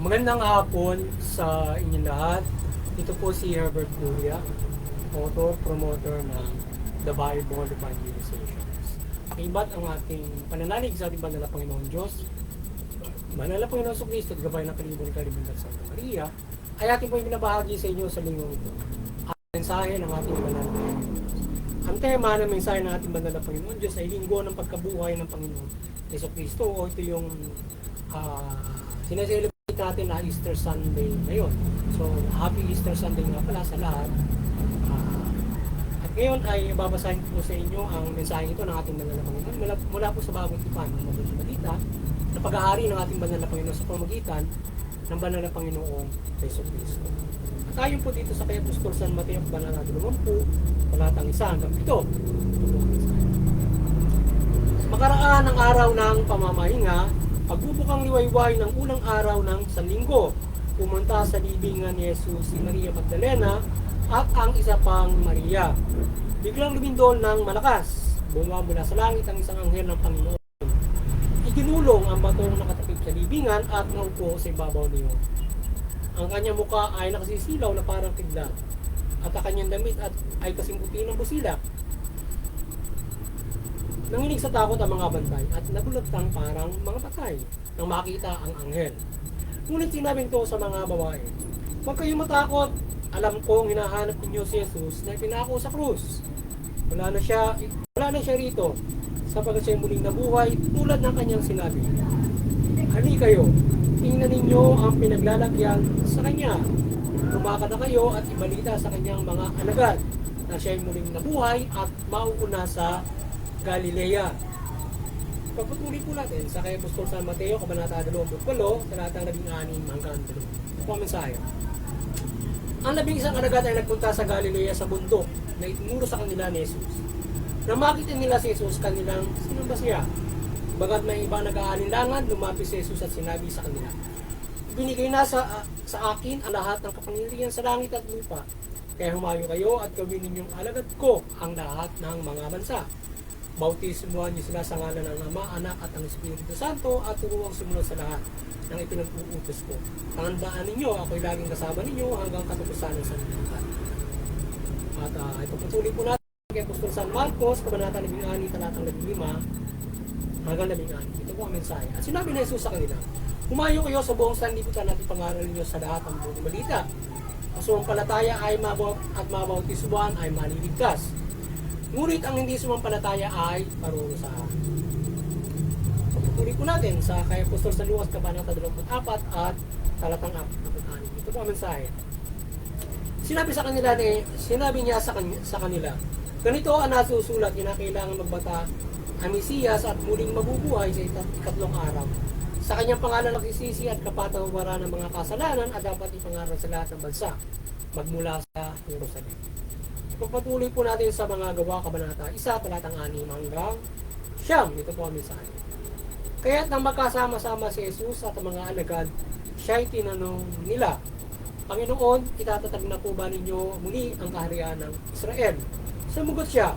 Magandang hapon sa inyong lahat. Ito po si Herbert Luria, author, promoter ng The Bible Evangelizations. Iba't ang ating pananalig sa ating banal na Panginoon Diyos, banal na Panginoon Kristo at gabay ng kalibong ng Santa Maria, ay ating po binabahagi sa inyo sa linggong ito. Ang mensahe ng ating banal na Panginoon Diyos. Ang tema ng mensahe ng ating banal na Panginoon Diyos ay linggo ng pagkabuhay ng Panginoon Yeso Kristo, o ito yung sineselebrate natin na Easter Sunday ngayon. So, Happy Easter Sunday nga pala sa lahat. At ngayon ay babasahin ko sa inyo ang mensahe ito ng ating banal na Panginoon mula po sa bagong tipan ng mabuting balita na pag-aari ng ating banal na Panginoon sa pamagitan ng banal na Panginoong Yeso Kristo. At ayon po dito sa kay Apostol San Mateo, banal na 20, talatang 1 hanggang 7. Makaraan ang araw ng pamamahinga, pagbubukang liwayway ng unang araw ng Sanlinggo, pumunta sa libingan ni Jesus si Maria Magdalena at ang isa pang Maria. Biglang lumindol ng malakas, bumaba mula sa langit ang isang anghel ng Panginoon. Iginulong ang batong nakatapik sa libingan at naupo sa ibabaw niyo. Ang kanyang muka ay nakasisilaw na parang kidlat, at ang kanyang damit ay kasing puti ng busila. Nanginig sa takot ang mga bantay at nagulantang parang mga patay nang makita ang anghel. Ngunit sinabi ito sa mga babae, "Huwag kayong matakot. Alam kong hinahanap ninyo si Jesus na pinako sa krus. Wala na siya rito, sapagkat siya muling nabuhay tulad ng kanyang sinabi. Hali kayo, tingnan ninyo ang pinaglalagyan sa kanya. Lumakad na kayo at ibalita sa kanyang mga alagad na siya muling nabuhay at mauuna sa Galilea." Pagpatuloy po natin sa kay Apostol San Mateo, Kabanata 28, talatang 16 hanggang 20. Ito po ang mensahe. Ang 11 alagad ay nagpunta sa Galilea sa bundok na itinuro sa kanila ni Jesus. Nang makita nila si Jesus, kanilang sinamba siya. Bagat may iba nag-aalinlangan, lumapit si Jesus at sinabi sa kanila, "Binigay na sa akin ang lahat ng kapangyarihan sa langit at lupa. Kaya humayo kayo at gawin ninyong alagad ko ang lahat ng mga bansa. Bautismuhan niyo sila sa ngalan ng Ama, Anak at ang Espiritu Santo at turuang sumunod sa lahat ng ipinag-uutos ko. Tandaan ninyo, ako'y laging kasama ninyo hanggang katapusan ng sanlibutan." At ito patuloy po natin kay Apostol San Marcos, Kabanata 16, talatang 15 hanggang 16. Ito po ang mensahe. At sinabi ni Jesus sa kanila, "Humayo kayo sa buong sanlibutan at ipangaral ninyo sa lahat ng buong balita. Sumampalataya ay mabautismuhan ay maliligtas. Ngunit ang hindi sumampalataya ay parurusahan." Pagpatuloy po natin sa kay Apostol San Lucas, Kabanata 24 at talatang 46. Ito po ang mensahe. Sinabi niya sa kanila, "Ganito ang nasusulat, kinakailangan magbata ang Mesiyas at muling mabubuhay sa ikatlong araw. Sa kanyang pangalan nagsisisi at kapatawaran ng mga kasalanan at dapat ipangaral sa lahat ng bansa, magmula sa Jerusalem." Pagpatuloy po natin sa mga gawa, Kabanata 1, talatang 6 hanggang 9. Ito po ang mensahe. Kaya't nang magkasama-sama si Jesus at ang mga alagad, siya'y tinanong nila, "Panginoon, itatatag na po ba ninyo muli ang kaharian ng Israel?" Sumugot siya,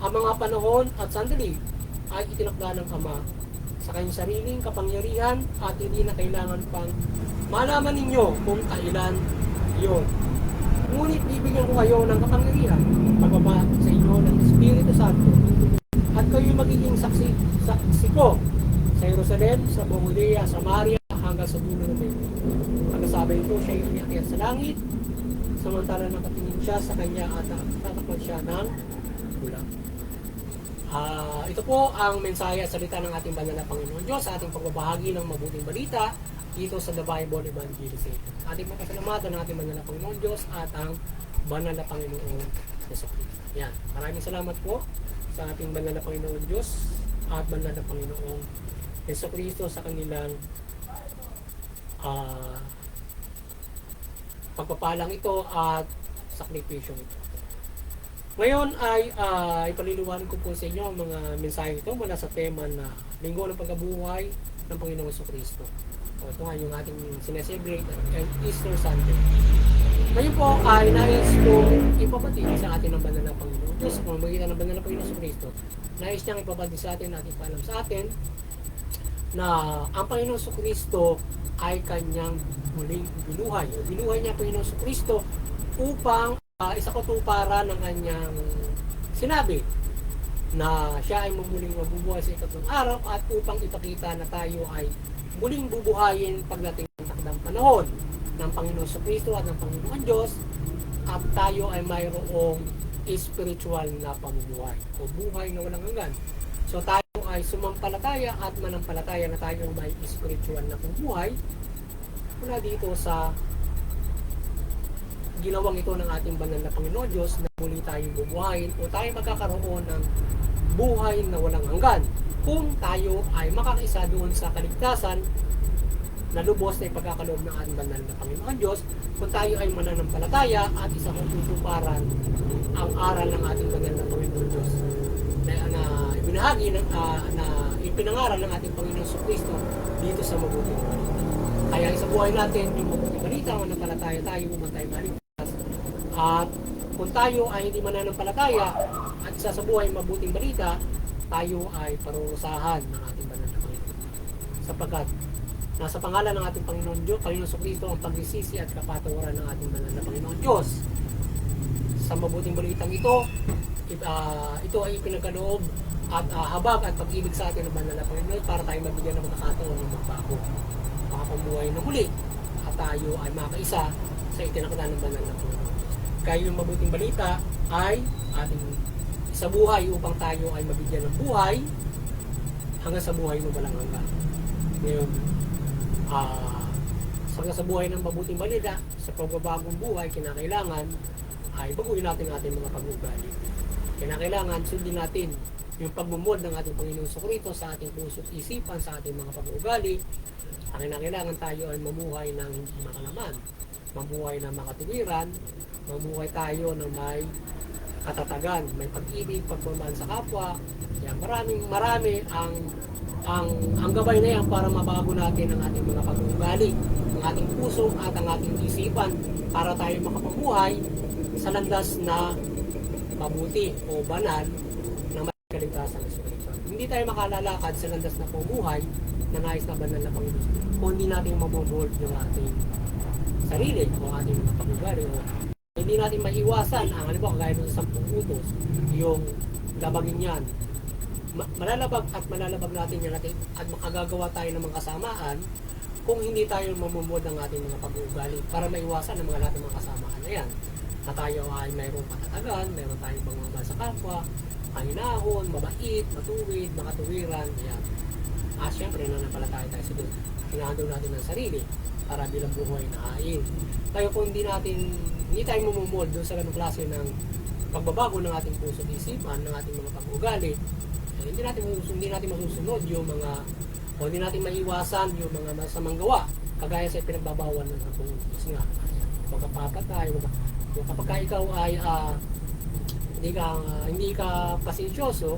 "Ang mga panahon at sandali ay itinakda ng Ama sa kanyang sariling kapangyarihan at hindi na kailangan pang malaman ninyo kung kailan iyon. Ngunit bibigyan ko kayo ng kapangyarihan, pagbaba sa inyo ng Espiritu Santo, at kayo magiging saksi ko sa Jerusalem, sa buong Judea, Samaria, hanggang sa dulo ng mundo." Pagkasabi ito, siya ay umiakyat sa langit, samantala nakatingin siya sa kanya at tatakpan siya ng bulan. Ito po ang mensahe at salita ng ating banal na Panginoon Diyos sa ating pagbabahagi ng mabuting balita dito sa The Bible Evangelizations. Ating pasalamatan ng ating banal na Panginoon Diyos at ang banal na Panginoon Yeso Kristo. Yan. Maraming salamat po sa ating banal na Panginoon Diyos at banal na Panginoong Yeso Kristo sa kanilang pagpapalang ito at sakripisyo ito. Ngayon ay ipaliliwanag ko po sa inyo ang mga mensahe ito mula sa tema na Linggo ng Pagkabuhay ng Panginoong Yeso Kristo. Ito nga yung ating sineselebrate Easter Sunday. Ngayon po ay nais kong ipapatid sa atin ng banal na Panginoon Diyos, kung magitan ng banal na Panginoon Yeso Kristo. Nais niyang ipapatid sa atin at ipalam sa atin na ang Panginoong Kristo ay kanyang muling binuhay. Binuhay niya ang Panginoong Kristo upang isa katuparan ng kanyang sinabi na siya ay muling mabubuhay sa ikatlong araw at upang ipakita na tayo ay muling bubuhayin pagdating ng takdang panahon ng Panginoong Kristo at ng Panginoon Diyos at tayo ay mayroong spiritual na pamumuhay o buhay na walang hanggan. So tayo ay sumampalataya at manampalataya na tayo may spiritual na pamumuhay mula dito sa ginawang ito ng ating banal na Panginoon Diyos na muli tayong bubuhayin o tayo magkakaroon ng buhay na walang hanggan kung tayo ay makakaisa doon sa kaligtasan na lubos na ipagkakaloob ng ating banal na Panginoon Diyos, kung tayo ay mananampalataya at isa kong tutuparan ang aral ng ating banal na Panginoon Diyos na ibinahagi na ipinangaral ng ating Panginoon Kristo dito sa mabuting balita. Kaya sa buhay natin yung mabuting balita, mananampalataya tayo, huwag tayo maligtas. At kung tayo ay hindi mananampalataya at isa sa buhay mabuting balita, tayo ay parurusahan ng ating banal na Panginoon. Sapagkat nasa pangalan ng ating Panginoon Diyos, Panginoon Kristo ang pagsisisi at kapatawaran ng ating banal na Panginoon Diyos. Sa mabuting balitang ito, ito ay ipinagkaloob at habag at pag-ibig sa atin ng banal na Panginoon para tayo mabigyan ng pagkakataon ng magbago, makapamuhay na muli at tayo ay makaisa sa itinakda ng banal na Panginoon. Kaya yung mabuting balita ay ating sa buhay upang tayo ay mabigyan ng buhay hanggang sa buhay na walang hanggan. Ngayon, sa buhay ng mabuting balita, sa pagbabagong buhay, kinakailangan ay baguhin natin ating mga pag-uugali. Kinakailangan sundin natin yung pagmumod ng ating Panginoong Kristo sa ating puso at isipan, sa ating mga pag-uugali. Ang kinakailangan tayo ay mamuhay ng hindi makalaman, mamuhay ng makatuwiran, mamuhay tayo ng may katatagan, may pag-ibig, pagmamahal sa kapwa. Yan, marami ang gabay na yan para mabago natin ang ating mga pag-uugali, ang ating puso at ang ating isipan para tayo makapamuhay sa landas na mabuti o banal na may kaligtasan ng Espiritu. Hindi tayo makalalakad sa landas na pumuhay na nais na banal na Panginoon kung hindi natin mabubuhold yung ating sarili o ating mga pag-uugali o hindi natin maiwasan ang halimbawa kagaya ng 10 utos, yung labagin yan. Malalabag natin yan natin at makagagawa tayo ng mga kasamaan kung hindi tayo mamumod ang ating mga pag-uugali para maiwasan ang mga lahat ng mga kasamaan na yan. Na tayo ay mayroong patatagan, mayroon tayong pagmamahal sa kapwa, kahinahon, mabait, matuwid, makatuwiran, yan. Siyempre, nanampalataya tayo sa Diyos. Hinahandol natin ang sarili para bilang buhay na hain. Kaya kung hindi tayo mamumod doon sa ganung klase ng pagbabago ng ating puso at isipan, ng ating mga pag-uugali, hindi natin masusunod yung mga, o hindi natin maiwasan yung mga masamang gawa, kagaya sa pinagbabawal ng Panginoon. Kasi nga, huwag ka papatay, kapag ikaw ay hindi ka pasensyoso,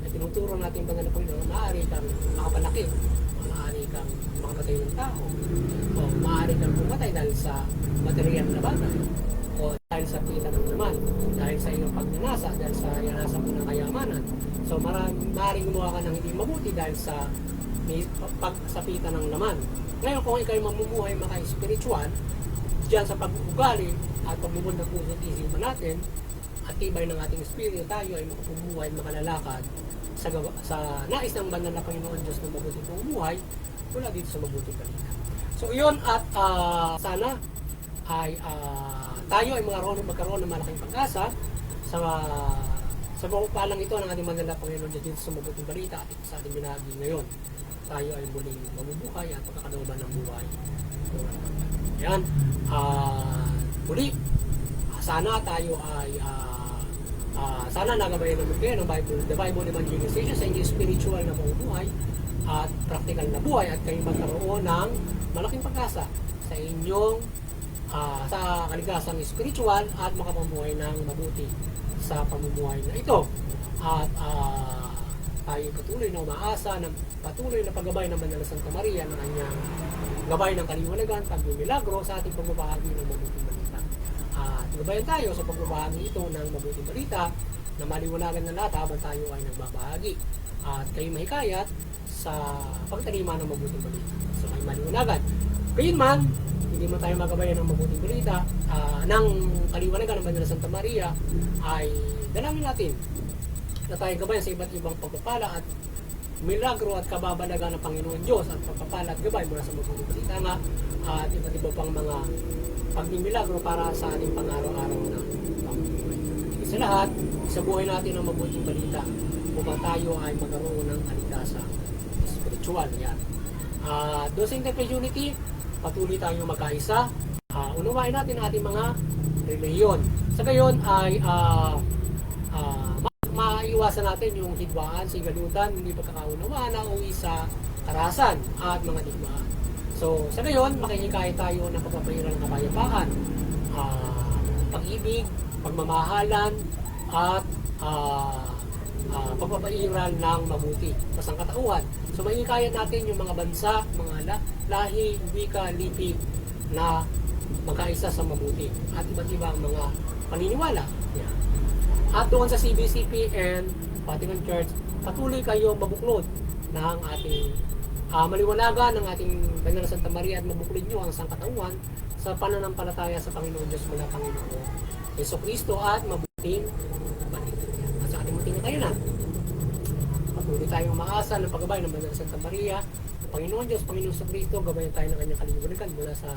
ay tinuturo natin banal na Panginoon, maaari kang makapalaki, maaari kang makapatay ng tao, o maaari kang pumatay dahil sa material na bagay, o dahil sa pita ng laman, dahil sa iyong pagnanasa, dahil sa yanasa mo ng kayamanan. So maaaring gumawa ka ng hindi mabuti dahil sa pagsapitan ng laman. Ngayon kung ikaw ay mamumuhay maka-spiritual diyan sa pag-uugali at pagmumod ng puso at isipan natin at tibay ng ating espiritu, tayo ay makapumuhay, makalalakad sa nais ng banal na Panginoon Diyos ng mabuting pamumuhay mula dito sa mabuting balita. So yun at sana ay tayo ay magkaroon ng malaking pag-asa sa palang ito ng ating banal na Panginoon Diyos dito sa mabuting balita at ito sa ating binahagi ngayon. Tayo ay muling mabubuhay at pagkakalooban ng buhay. Yan. Muli, sana tayo ay sana nagabayan naman kayo ng Bible, the Bible Evangelization sa inyong spiritual na buhay at practical na buhay at kayo magkaroon ng malaking pag-asa sa inyong sa kaligtasang spiritual at makapamuhay ng mabuti sa pamumuhay na ito. At tayo patuloy na umaasa ng patuloy na paggabay ng Banal na Santa Maria ng kanyang gabay ng kaliwanagan, pagmimilagro sa ating pagbabahagi ng mabuting balita. Gabayan tayo sa pagbabahagi ito ng mabuting balita na maliwanagan ng lahat habang tayo ay nagbabahagi. At kayo mahikayat sa pagtalima ng mabuting balita. So may maliwanagan. Gayunman, hindi mo tayo magabayan ng mabuting balita ng kaliwanagan ng Banal na Santa Maria, ay dalangin natin na tayo gabayan sa iba't ibang pagpapala at milagro at kababalagan ng Panginoon Diyos at pagpapala at gabay mula sa mabuting balita nga at iba't iba pang mga pagmimilagro para sa ating pang-araw-araw na pamumuhay. Sa lahat, sa buhay natin ang mabuting balita upang tayo ay magkaroon ng kaligtasan spiritual. Yan. Doon sa Interfaith Unity, patuloy tayong magkaisa. Unawain natin ang ating mga reliyon. Sa gayon ay maiwasan natin yung hidwaan, sigalutan, hindi pagkakaunawaan na uwi sa karahasan at mga digmaan. So, sa gayon, makikikaya tayo ng pagpapahirang kapayapaan, pag-ibig, pagmamahalan, at pagpapairal ng mabuti sa sangkatauhan. So makikaya natin yung mga bansa, mga lahi, wika, lipi na magkaisa sa mabuti at iba't ibang mga paniniwala. Yeah. At doon sa CBCP and Vatican Church, patuloy kayo mabuklod ng ating maliwanagan ng ating Banal na Santa Maria at mabuklod nyo ang sangkatauhan sa pananampalataya sa Panginoon Diyos mula Panginoon Jesucristo at mabuting balita. At sa ating munting katayanan, patuloy tayong umaasa ng paggabay ng Banal na Santa Maria, Panginoon Diyos, Panginoon Jesucristo, gabayan tayo ng kanyang kaliwanagan mula sa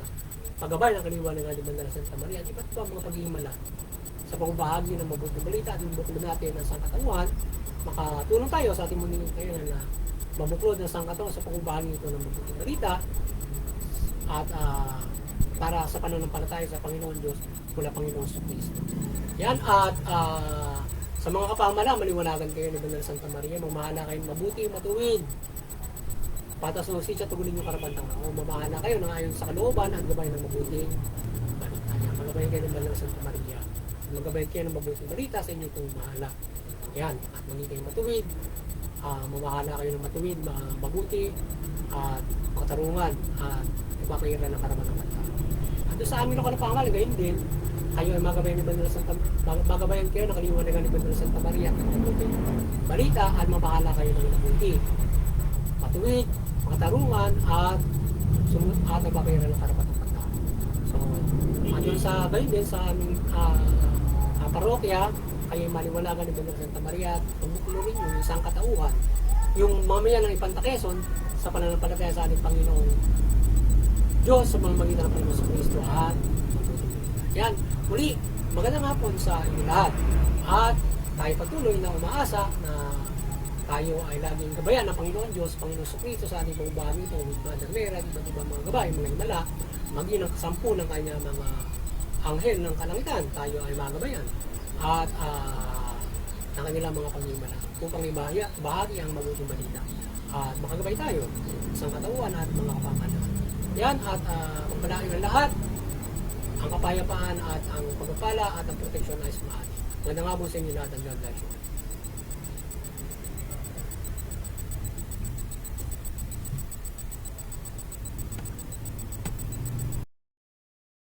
paggabay ng kaliwanagan ng Banal na Santa Maria at iba't ibang mga paghihimala sa pagbahagi ng mabuting balita at mabuklod natin ang sangkatauhan. Makatulong tayo sa ating munting katayanan na mabuklod ng sangkatauhan sa pagbahagi ito ng mabuting balita at para sa pananampalataya sa Panginoon Diyos mula Panginoon Jesucristo. Yan at sa mga kapamalang, maliwanagan kayo ng Banal na Santa Maria, mamahala kayo mabuti, matuwid. Patas ng sitya, tugunin yung karapatang ako. Mamahala kayo ng ayon sa kalooban at gabayan ng mabuting balita. Magabayan kayo ng Banal na Santa Maria. Magabayan kayo ng mabuting balita sa inyong pumamahala. Yan, at maging kayo matuwid. Mamahala kayo ng matuwid, mabuti, at katarungan, at ipapayiran ng karapatang balita. At doon sa amin ako na pangalan, gayon din, kayo ay magabayan ng Banal na Santa magabayan kayo ng kaliwanagan ng Banal na Santa Maria at mabuting balita at mabahala kayo ng mabuti, matuwid, makatarungan at nababayaran ng karapatang pagtao. So, doon sa gayon din sa aming parokya, kayo ay maliwanagan ng Banal na Santa Maria at pagbukulorin yung isang katauhan, yung mamaya ng Ipantakeson sa pananampalataya sa ating Panginoong Diyos sa pamamagitan ng Panginoon Jesucristo at yan. Muli, magandang hapon sa inyo lahat. At tayo patuloy na umaasa na tayo ay laging gabayan ng Panginoon Diyos, Panginoon Jesucristo sa ating pagbabago ito with Mother Mary at iba't ibang mga gabay, mga himala, maging ang kasampu ng kanya mga anghel ng kalangitan, tayo ay magabayan. At ng kanilang mga panghimala upang ibahagi ang mabuting balita. At makagabay tayo sa katauhan at mga kapamalaan. Yan at pagpalain ng lahat, ang kapayapaan at ang pagpapala at ang proteksyon ay sumahan. Magandang hapon sa inyo lahat and God bless you.